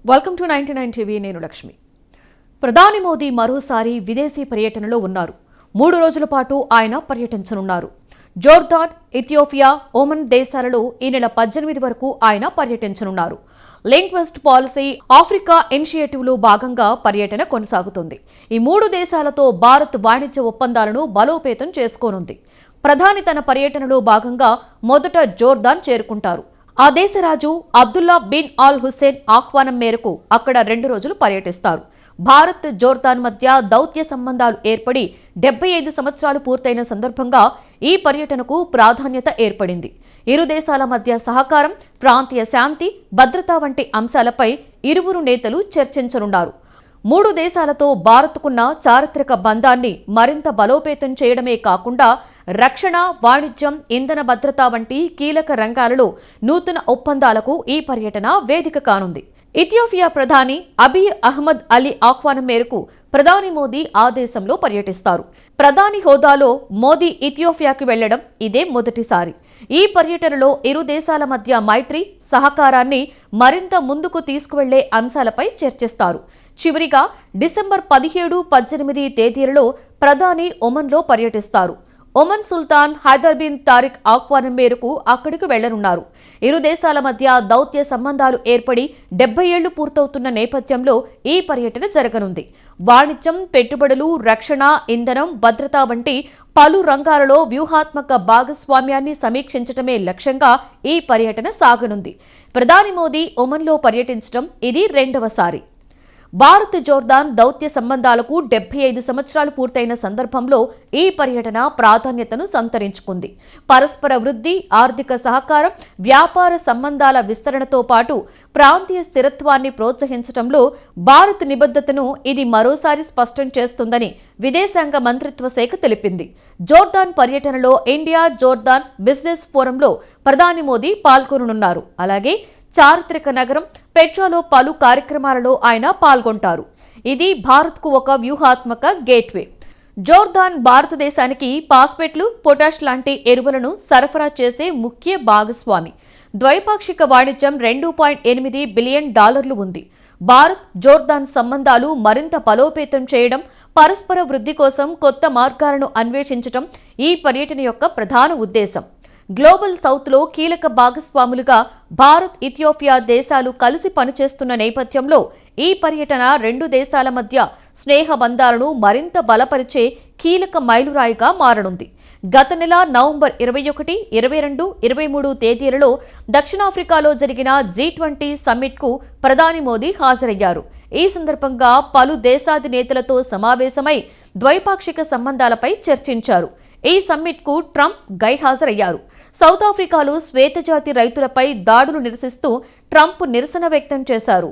Welcome to 99 TV. నేను లక్ష్మి. ప్రధాని మోదీ మరోసారి విదేశీ పర్యటనలో ఉన్నారు. 3 రోజుల పాటు ఆయన పర్యటించనున్నారు. జోర్దాన్, ఇథియోపియా, ఒమన్ దేశాలలో ఈ నెల 18 వరకు ఆయన పర్యటించనున్నారు. లింక్ వెస్ట్ పాలసీ, ఆఫ్రికా ఇనిషియేటివ్లో భాగంగా పర్యటన కొనసాగుతుంది. ఈ 3 దేశాలతో భారత్ వాణిజ్య ఒప్పందాలను బలోపేతం చేసుకోనుంది. ప్రధాని తన పర్యటనలో భాగంగా మొదట జోర్దాన్ చేరుకుంటారు. ఆ దేశ రాజు అబ్దుల్లా బిన్ ఆల్ హుస్సేన్ ఆహ్వానం మేరకు అక్కడ 2 రోజులు పర్యటిస్తారు. భారత్, జోర్దాన్ మధ్య దౌత్య సంబంధాలు ఏర్పడి 75 సంవత్సరాలు పూర్తయిన సందర్భంగా ఈ పర్యటనకు ప్రాధాన్యత ఏర్పడింది. ఇరు దేశాల మధ్య సహకారం, ప్రాంతీయ శాంతి, భద్రత వంటి అంశాలపై ఇరువురు నేతలు చర్చించనున్నారు. 3 దేశాలతో భారత్కున్న చారిత్రక బంధాన్ని మరింత బలోపేతం చేయడమే కాకుండా రక్షణ, వాణిజ్యం, ఇంధన భద్రత వంటి కీలక రంగాలలో నూతన ఒప్పందాలకు ఈ పర్యటన వేదిక కానుంది. ఇథియోపియా ప్రధాని అబియ్ అహ్మద్ అలీ ఆహ్వానం మేరకు ప్రధాని మోదీ ఆ దేశంలో పర్యటిస్తారు. ప్రధాని హోదాలో మోదీ ఇథియోపియాకు వెళ్లడం ఇదే మొదటిసారి. ఈ పర్యటనలో ఇరు దేశాల మధ్య మైత్రి, సహకారాన్ని మరింత ముందుకు తీసుకువెళ్లే అంశాలపై చర్చిస్తారు. చివరిగా డిసెంబర్ 17, 18 తేదీలలో ప్రధాని ఒమన్లో పర్యటిస్తారు. ఒమన్ సుల్తాన్ హైదర్ బిన్ తారిక్ ఆహ్వానం మేరకు అక్కడికి వెళ్లనున్నారు. ఇరు దేశాల మధ్య దౌత్య సంబంధాలు ఏర్పడి 70 ఏళ్లు పూర్తవుతున్న నేపథ్యంలో ఈ పర్యటన జరగనుంది. వాణిజ్యం, పెట్టుబడులు, రక్షణ, ఇంధనం, భద్రత వంటి పలు రంగాలలో వ్యూహాత్మక భాగస్వామ్యాన్ని సమీక్షించడమే లక్ష్యంగా ఈ పర్యటన సాగనుంది. ప్రధాని మోదీ ఒమన్లో పర్యటించడం ఇది 2వసారి. భారత్, జోర్దాన్ దౌత్య సంబంధాలకు 75 సంవత్సరాలు పూర్తయిన సందర్భంలో ఈ పర్యటన ప్రాధాన్యతను సంతరించుకుంది. పరస్పర వృద్ధి, ఆర్థిక సహకారం, వ్యాపార సంబంధాల విస్తరణతో పాటు ప్రాంతీయ స్థిరత్వాన్ని ప్రోత్సహించడంలో భారత్ నిబద్ధతను ఇది మరోసారి స్పష్టం చేస్తుందని విదేశాంగ మంత్రిత్వ శాఖ తెలిపింది. జోర్దాన్ పర్యటనలో ఇండియా జోర్దాన్ బిజినెస్ ఫోరంలో ప్రధాని మోదీ పాల్గొననున్నారు. అలాగే చారిత్రక నగరం పెట్రాలో పలు కార్యక్రమాలలో ఆయన పాల్గొంటారు. ఇది భారత్కు ఒక వ్యూహాత్మక గేట్వే. జోర్దాన్ భారతదేశానికి పాస్పేట్లు, పొటాష్ లాంటి ఎరువులను సరఫరా చేసే ముఖ్య భాగస్వామి. ద్వైపాక్షిక వాణిజ్యం $2.8 బిలియన్ ఉంది. భారత్, జోర్దాన్ సంబంధాలు మరింత బలోపేతం చేయడం, పరస్పర వృద్ధి కోసం కొత్త మార్గాలను అన్వేషించడం ఈ పర్యటన యొక్క ప్రధాన ఉద్దేశం. గ్లోబల్ సౌత్లో కీలక భాగస్వాములుగా భారత్, ఇథియోపియా దేశాలు కలిసి పనిచేస్తున్న నేపథ్యంలో ఈ పర్యటన 2 దేశాల మధ్య స్నేహ బంధాలను మరింత బలపరిచే కీలక మైలురాయిగా మారనుంది. గత నెల నవంబర్ 21, 22, 23 తేదీలలో దక్షిణాఫ్రికాలో జరిగిన G20 సమ్మిట్కు ప్రధాని మోదీ హాజరయ్యారు. ఈ సందర్భంగా పలు దేశాధినేతలతో సమావేశమై ద్వైపాక్షిక సంబంధాలపై చర్చించారు. ఈ సమ్మిట్కు ట్రంప్ గైహాజరయ్యారు. సౌత్ ఆఫ్రికాలో శ్వేతజాతి రైతులపై దాడులు నిరసిస్తూ ట్రంప్ నిరసన వ్యక్తం చేశారు.